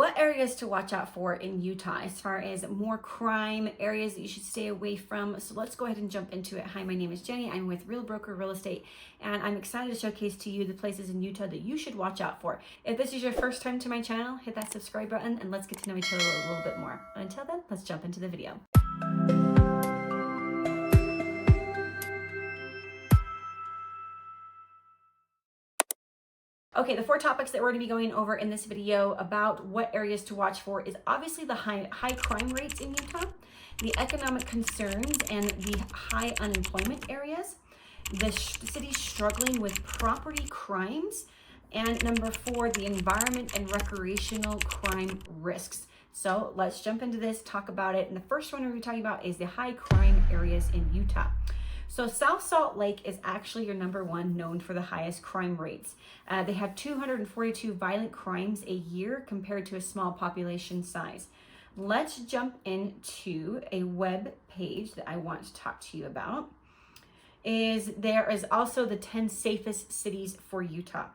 what areas to watch out for in Utah as far as more crime, areas that you should stay away from. So let's go ahead and jump into it. Hi, my name is Jenny. I'm with Real Broker Real Estate, and I'm excited to showcase to you the places in Utah that you should watch out for. If this is your first time to my channel, hit that subscribe button and let's get to know each other a little bit more. But until then, let's jump into the video. Okay, the 4 topics that we're going to be going over in this video about what areas to watch for is obviously the high crime rates in Utah, the economic concerns and the high unemployment areas, the city's struggling with property crimes, and number 4, the environment and recreational crime risks. So let's jump into this, talk about it. And the first one we're going to be talking about is the high crime areas in Utah. So South Salt Lake is actually your number 1, known for the highest crime rates. They have 242 violent crimes a year compared to a small population size. Let's jump into a web page that I want to talk to you about. There is also the 10 safest cities for Utah.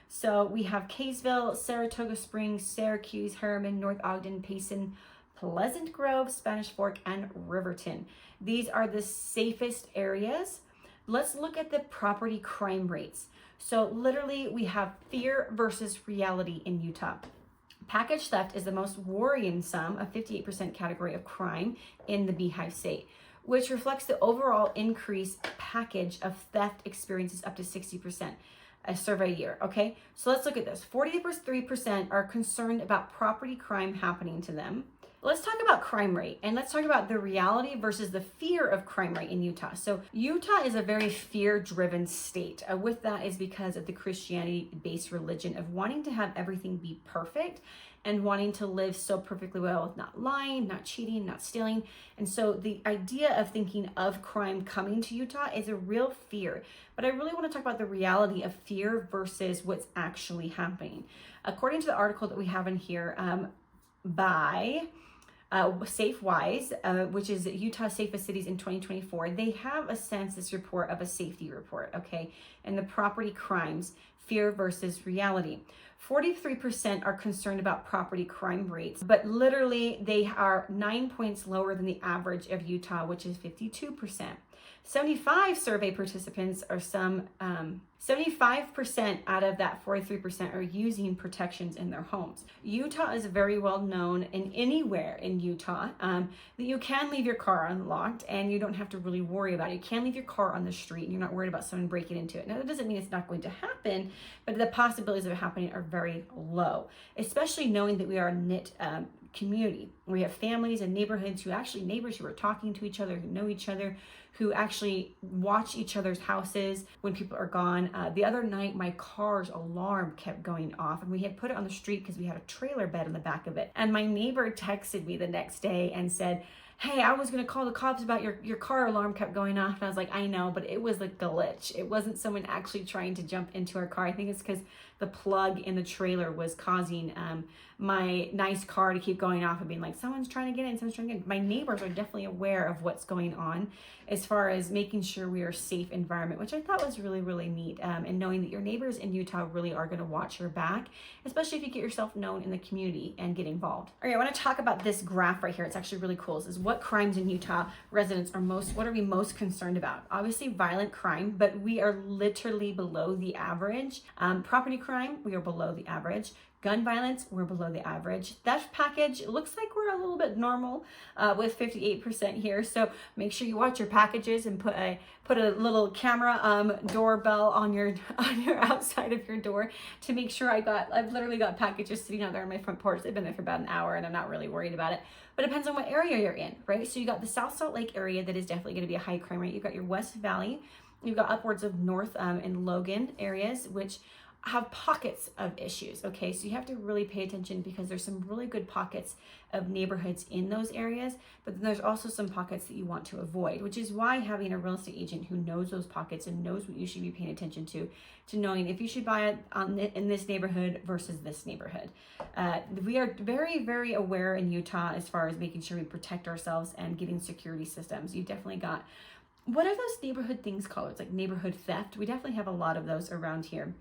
So we have Kaysville, Saratoga Springs, Syracuse, Harriman, North Ogden, Payson, Pleasant Grove, Spanish Fork, and Riverton. These are the safest areas. Let's look at the property crime rates. So literally we have fear versus reality in Utah. Package theft is the most worrisome, a 58% category of crime in the Beehive State, which reflects the overall increase package of theft experiences up to 60%. A survey year, okay? So let's look at this. 43% are concerned about property crime happening to them. Let's talk about crime rate, and let's talk about the reality versus the fear of crime rate in Utah. So Utah is a very fear-driven state. With that is because of the Christianity-based religion of wanting to have everything be perfect and wanting to live so perfectly well with not lying, not cheating, not stealing. And so the idea of thinking of crime coming to Utah is a real fear. But I really want to talk about the reality of fear versus what's actually happening. According to the article that we have in here by SafeWise, which is Utah's safest cities in 2024, they have a census report of a safety report, okay? And the property crimes, fear versus reality. 43% are concerned about property crime rates, but literally they are 9 points lower than the average of Utah, which is 52%. 75 survey participants are 75% out of that 43% are using protections in their homes. Utah is very well known in anywhere in Utah that you can leave your car unlocked and you don't have to really worry about it. You can leave your car on the street and you're not worried about someone breaking into it. Now that doesn't mean it's not going to happen, but the possibilities of it happening are very low, especially knowing that we are a knit community. We have families and neighbors who are talking to each other, who know each other, who actually watch each other's houses when people are gone. The other night, my car's alarm kept going off, and we had put it on the street because we had a trailer bed on the back of it. And my neighbor texted me the next day and said, "Hey, I was going to call the cops about your car alarm kept going off." And I was like, I know, but it was a glitch. It wasn't someone actually trying to jump into our car. I think it's because the plug in the trailer was causing my nice car to keep going off and being like, someone's trying to get in, someone's trying to get in. My neighbors are definitely aware of what's going on as far as making sure we are a safe environment, which I thought was really, really neat. And knowing that your neighbors in Utah really are going to watch your back, especially if you get yourself known in the community and get involved. All right, I want to talk about this graph right here. It's actually really cool. This is what crimes in Utah residents are what are we most concerned about? Obviously violent crime, but we are literally below the average. Property crime, we are below the average. Gun violence, we're below the average. Theft package, it looks like we're a little bit normal with 58% here. So make sure you watch your packages and put a little camera doorbell on your outside of your door to make sure I've literally got packages sitting out there on my front porch. They've been there for about an hour and I'm not really worried about it. But it depends on what area you're in, right? So you got the South Salt Lake area that is definitely going to be a high crime rate. You've got your West Valley. You've got upwards of North and Logan areas, which have pockets of issues, okay? So you have to really pay attention because there's some really good pockets of neighborhoods in those areas, but then there's also some pockets that you want to avoid, which is why having a real estate agent who knows those pockets and knows what you should be paying attention to knowing if you should buy it in this neighborhood versus this neighborhood. We are very, very aware in Utah as far as making sure we protect ourselves and getting security systems. You definitely got, what are those neighborhood things called? It's like neighborhood theft. We definitely have a lot of those around here.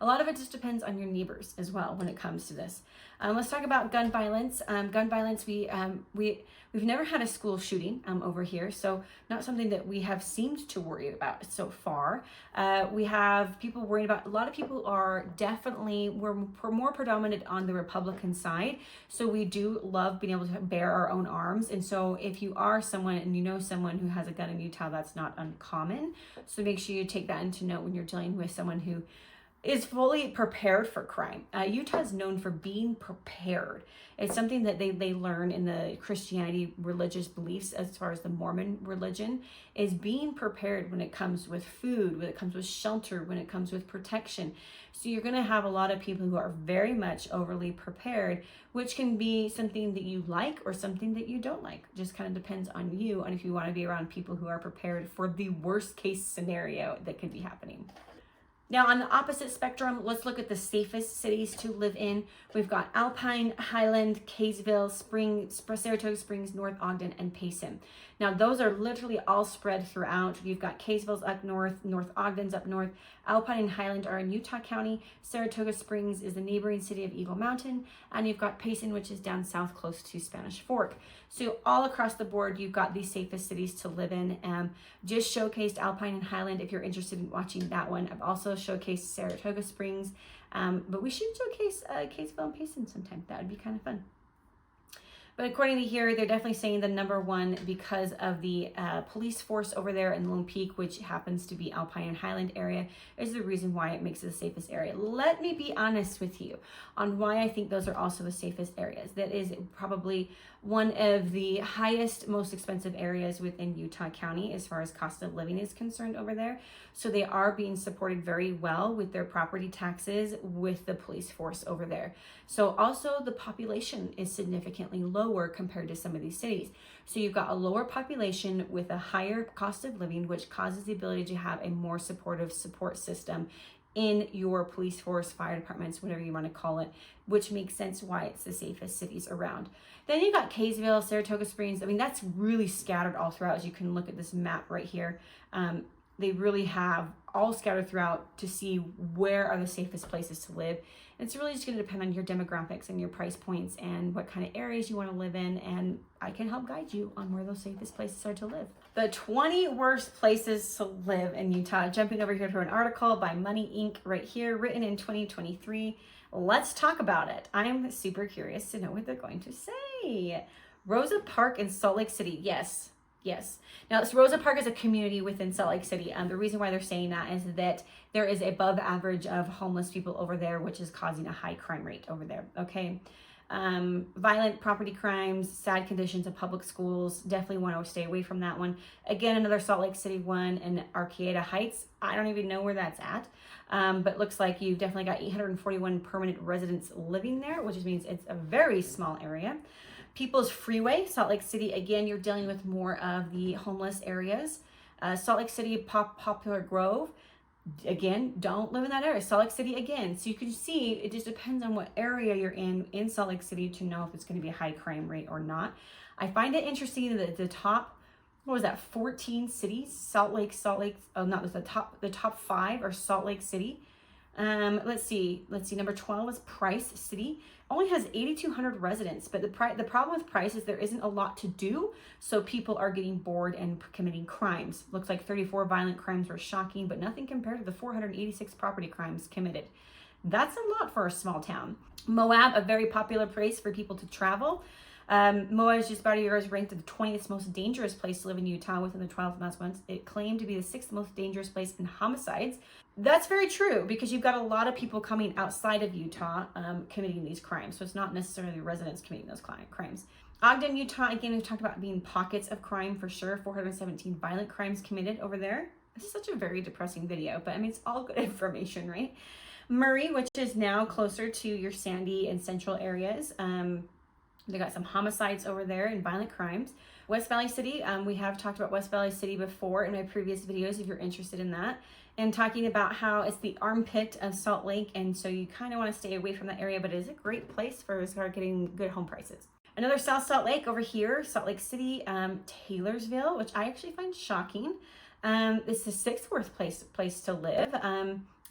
A lot of it just depends on your neighbors as well when it comes to this. Let's talk about gun violence. Gun violence, we've never had a school shooting over here, so not something that we have seemed to worry about so far. We have people worried about, a lot of people are definitely, we're more predominant on the Republican side, so we do love being able to bear our own arms. And so if you are someone and you know someone who has a gun in Utah, that's not uncommon. So make sure you take that into note when you're dealing with someone who is fully prepared for crime. Utah is known for being prepared. It's something that they learn in the Christianity religious beliefs, as far as the Mormon religion, is being prepared when it comes with food, when it comes with shelter, when it comes with protection. So you're going to have a lot of people who are very much overly prepared, which can be something that you like or something that you don't like. Just kind of depends on you and if you want to be around people who are prepared for the worst case scenario that could be happening. Now, on the opposite spectrum, let's look at the safest cities to live in. We've got Alpine, Highland, Kaysville, Saratoga Springs, North Ogden, and Payson. Now, those are literally all spread throughout. You've got Kaysville's up north, North Ogden's up north, Alpine and Highland are in Utah County, Saratoga Springs is the neighboring city of Eagle Mountain, and you've got Payson, which is down south close to Spanish Fork. So all across the board, you've got the safest cities to live in. Just showcased Alpine and Highland if you're interested in watching that one. I've also showcased Saratoga Springs, but we should showcase Kaysville and Payson sometime. That would be kind of fun. But according to here, they're definitely saying the number one because of the police force over there in Lone Peak, which happens to be Alpine and Highland area, is the reason why it makes it the safest area. Let me be honest with you on why I think those are also the safest areas. That is probably one of the highest, most expensive areas within Utah County as far as cost of living is concerned over there. So they are being supported very well with their property taxes with the police force over there. So also the population is significantly lower compared to some of these cities. So you've got a lower population with a higher cost of living, which causes the ability to have a more supportive support system in your police force, fire departments, whatever you want to call it, which makes sense why it's the safest cities around. Then you've got Kaysville, Saratoga Springs. I mean, that's really scattered all throughout, as you can look at this map right here. They really have all scattered throughout to see where are the safest places to live. And it's really just going to depend on your demographics and your price points and what kind of areas you want to live in. And I can help guide you on where those safest places are to live. The 20 worst places to live in Utah. Jumping over here to an article by Money Inc. right here, written in 2023. Let's talk about it. I'm super curious to know what they're going to say. Rosa Park in Salt Lake City. Yes. Now, this Rosa Park is a community within Salt Lake City. The reason why they're saying that is that there is above average of homeless people over there, which is causing a high crime rate over there. Okay. Violent property crimes, sad conditions of public schools. Definitely want to stay away from that one. Again, another Salt Lake City one in Arcata Heights. I don't even know where that's at. But looks like you've definitely got 841 permanent residents living there, which means it's a very small area. People's Freeway, Salt Lake City, again, you're dealing with more of the homeless areas. Salt Lake City, Poplar Grove, again, don't live in that area. Salt Lake City, again. So you can see, it just depends on what area you're in Salt Lake City to know if it's going to be a high crime rate or not. I find it interesting that the top, 14 cities, Salt Lake, the top 5 are Salt Lake City. Let's see, number 12 is Price City. Only has 8,200 residents, but the problem with Price is there isn't a lot to do, so people are getting bored and committing crimes. Looks like 34 violent crimes were shocking, but nothing compared to the 486 property crimes committed. That's a lot for a small town. Moab, a very popular place for people to travel. Moab is just about a year is ranked the 20th most dangerous place to live in Utah within the 12 months. It claimed to be the 6th most dangerous place in homicides. That's very true because you've got a lot of people coming outside of Utah committing these crimes. So it's not necessarily residents committing those crimes. Ogden, Utah, again, we've talked about being pockets of crime for sure. 417 violent crimes committed over there. This is such a very depressing video, but I mean, it's all good information, right? Murray, which is now closer to your Sandy and Central areas. They got some homicides over there and violent crimes. West Valley City, we have talked about West Valley City before in my previous videos if you're interested in that. And talking about how it's the armpit of Salt Lake, and so you kind of want to stay away from that area, but it is a great place for start getting good home prices. Another South Salt Lake over here, Salt Lake City, Taylorsville, which I actually find shocking. It's the 6th worst place to live.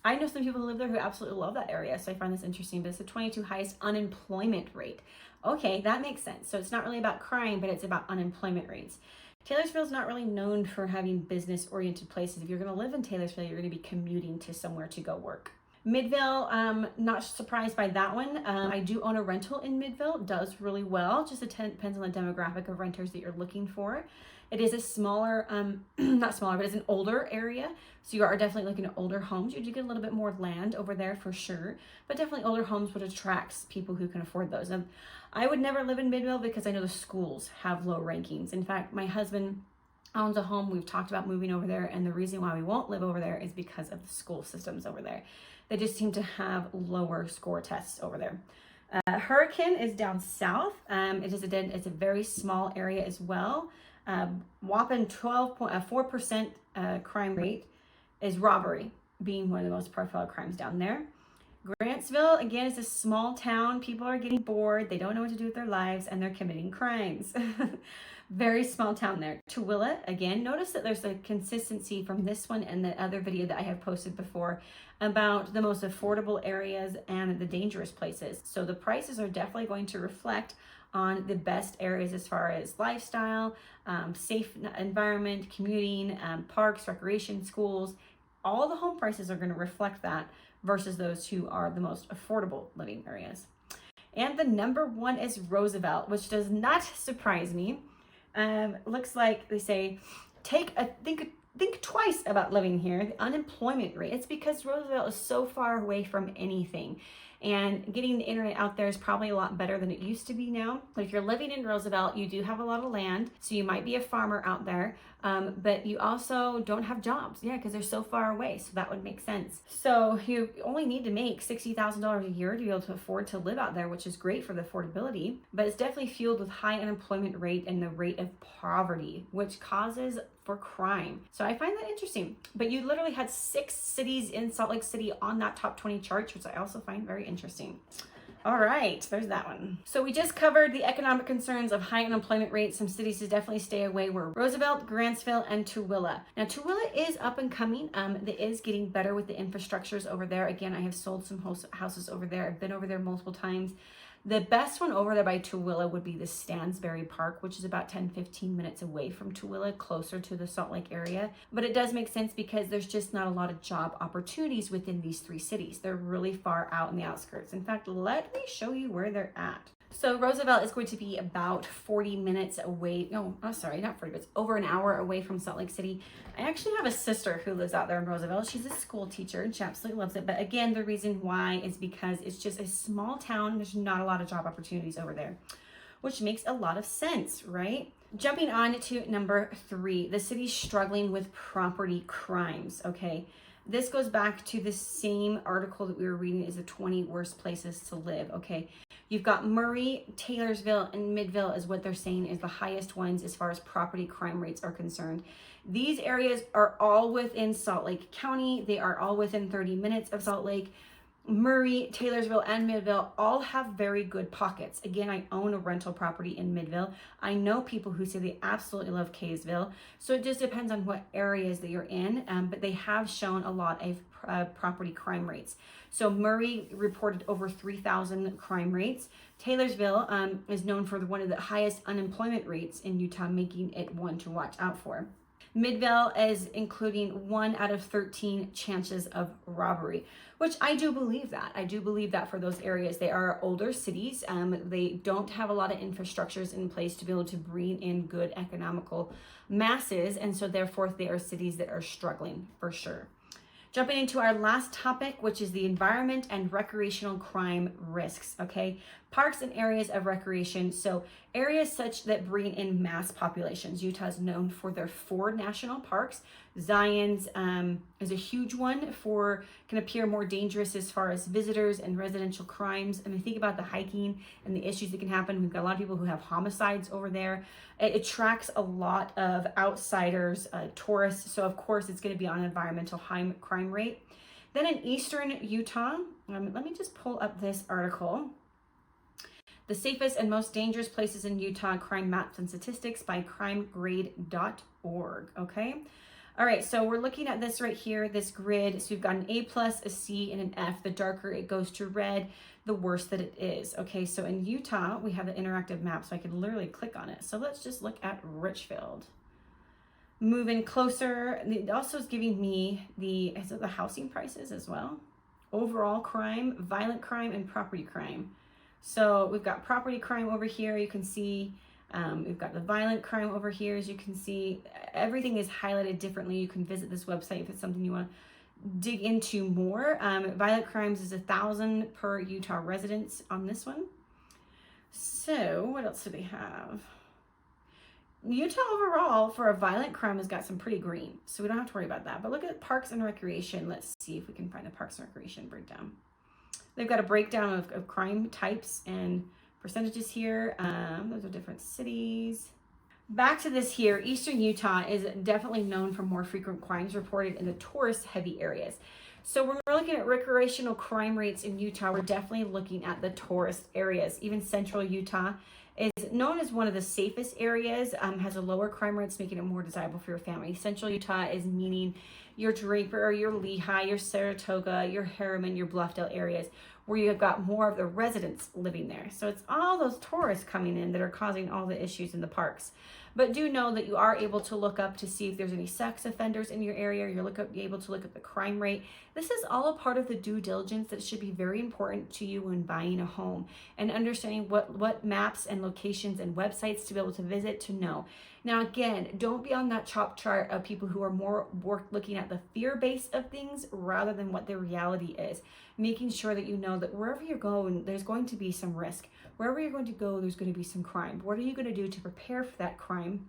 I know some people who live there who absolutely love that area, so I find this interesting. But it's the 22 highest unemployment rate. Okay, that makes sense. So it's not really about crime, but it's about unemployment rates. Taylorsville's not really known for having business-oriented places. If you're going to live in Taylorsville, you're going to be commuting to somewhere to go work. Midville, not surprised by that one. I do own a rental in Midville. It does really well. Just depends on the demographic of renters that you're looking for. It is a smaller, not smaller, but it's an older area. So you are definitely looking at older homes. You do get a little bit more land over there for sure, but definitely older homes would attract people who can afford those. And I would never live in Midville because I know the schools have low rankings. In fact, my husband owns a home. We've talked about moving over there, and the reason why we won't live over there is because of the school systems over there. They just seem to have lower score tests over there. Hurricane is down south. It's a very small area as well. Whopping 12.4% crime rate is robbery, being one of the most profiled crimes down there. Grantsville, again, is a small town. People are getting bored. They don't know what to do with their lives, and they're committing crimes. Very small town there. Tooele, again, notice that there's a consistency from this one and the other video that I have posted before about the most affordable areas and the dangerous places. So the prices are definitely going to reflect on the best areas as far as lifestyle, safe environment, commuting, parks, recreation, schools. All the home prices are going to reflect that versus those who are the most affordable living areas. And the number one is Roosevelt, which does not surprise me. Looks like they say, think twice about living here. The unemployment rate, it's because Roosevelt is so far away from anything. And getting the internet out there is probably a lot better than it used to be now. But if you're living in Roosevelt, you do have a lot of land. So you might be a farmer out there, but you also don't have jobs. Yeah, because they're so far away. So that would make sense. So you only need to make $60,000 a year to be able to afford to live out there, which is great for the affordability. But it's definitely fueled with high unemployment rate and the rate of poverty, which causes for crime. So I find that interesting. But you literally had 6 cities in Salt Lake City on that top 20 chart, which I also find very interesting. All right, there's that one. So we just covered the economic concerns of high unemployment rates. Some cities to definitely stay away were Roosevelt, Grantsville, and Tooele. Now Tooele is up and coming. It is getting better with the infrastructures over there. Again, I have sold some houses over there. I've been over there multiple times. The best one over there by Tooele would be the Stansbury Park, which is about 10-15 minutes away from Tooele, closer to the Salt Lake area. But it does make sense because there's just not a lot of job opportunities within these 3 cities. They're really far out in the outskirts. In fact, let me show you where they're at. So Roosevelt is going to be about 40 minutes away. No, oh, sorry, not 40 minutes, over an hour away from Salt Lake City. I actually have a sister who lives out there in Roosevelt. She's a school teacher and she absolutely loves it. But again, the reason why is because it's just a small town. There's not a lot of job opportunities over there, which makes a lot of sense, right? Jumping on to number 3, the city's struggling with property crimes, okay? This goes back to the same article that we were reading is the 20 worst places to live, okay? You've got Murray, Taylorsville, and Midville is what they're saying is the highest ones as far as property crime rates are concerned. These areas are all within Salt Lake County. They are all within 30 minutes of Salt Lake. Murray, Taylorsville, and Midville all have very good pockets. Again, I own a rental property in Midville. I know people who say they absolutely love Kaysville. So it just depends on what areas that you're in, but they have shown a lot of property crime rates. So Murray reported over 3,000 crime rates. Taylorsville is known for one of the highest unemployment rates in Utah, making it one to watch out for. Midville is including 1 out of 13 chances of robbery, which I do believe that. I do believe that for those areas. They are older cities. They don't have a lot of infrastructures in place to be able to bring in good economical masses. And so therefore they are cities that are struggling for sure. Jumping into our last topic, which is the environment and recreational crime risks, okay? Parks and areas of recreation. So areas such that bring in mass populations. Utah is known for their 4 national parks. Zion's is a huge one can appear more dangerous as far as visitors and residential crimes. I mean, think about the hiking and the issues that can happen. We've got a lot of people who have homicides over there. It attracts a lot of outsiders, tourists. So of course it's going to be on an environmental high crime rate. Then in eastern Utah, let me just pull up this article. The safest and most dangerous places in Utah, crime maps and statistics by crimegrade.org, okay? All right, so we're looking at this right here, this grid. So we've got an A plus, a C, and an F. The darker it goes to red, the worse that it is. Okay, so in Utah, we have the interactive map, so I can literally click on it. So let's just look at Richfield. Moving closer, it also is giving me the housing prices as well. Overall crime, violent crime, and property crime. So we've got property crime over here. You can see we've got the violent crime over here. As you can see, everything is highlighted differently. You can visit this website if it's something you want to dig into more. Violent crimes is 1,000 per Utah residents on this one. So what else do we have? Utah overall for a violent crime has got some pretty green, so we don't have to worry about that. But look at Parks and Recreation. Let's see if we can find a Parks and Recreation breakdown. They've got a breakdown of crime types and percentages here. Those are different cities. Back to this here, Eastern Utah is definitely known for more frequent crimes reported in the tourist-heavy areas. So when we're looking at recreational crime rates in Utah, we're definitely looking at the tourist areas. Even Central Utah is known as one of the safest areas, has a lower crime rates, making it more desirable for your family. Central Utah is meaning your Draper, your Lehi, your Saratoga, your Harriman, your Bluffdale areas, where you've got more of the residents living there. So it's all those tourists coming in that are causing all the issues in the parks. But do know that you are able to look up to see if there's any sex offenders in your area. You're able to look at the crime rate. This is all a part of the due diligence that should be very important to you when buying a home and understanding what maps and locations and websites to be able to visit to know. Now, again, don't be on that chop chart of people who are more looking at the fear base of things rather than what the reality is. Making sure that you know that wherever you're going, there's going to be some risk. Wherever you're going to go, there's going to be some crime. What are you going to do to prepare for that crime?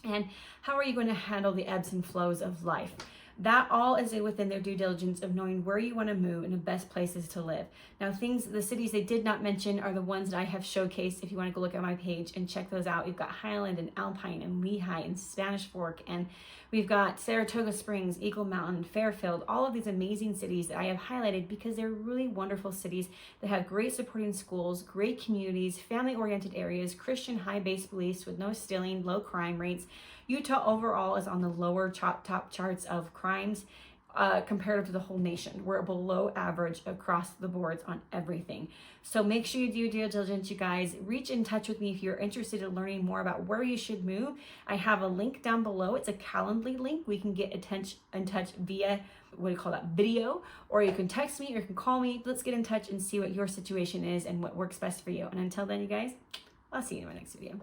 And how are you going to handle the ebbs and flows of life? That all is within their due diligence of knowing where you want to move and the best places to live. Now, the cities they did not mention are the ones that I have showcased. If you want to go look at my page and check those out, we've got Highland and Alpine and Lehi and Spanish Fork, and we've got Saratoga Springs, Eagle Mountain, Fairfield, all of these amazing cities that I have highlighted because they're really wonderful cities that have great supporting schools, great communities, family-oriented areas, Christian high-based beliefs with no stealing, low crime rates. Utah overall is on the lower top charts of crimes compared to the whole nation. We're below average across the boards on everything. So make sure you do due diligence, you guys. Reach in touch with me if you're interested in learning more about where you should move. I have a link down below. It's a Calendly link. We can get in touch via, video, or you can text me or you can call me. Let's get in touch and see what your situation is and what works best for you. And until then, you guys, I'll see you in my next video.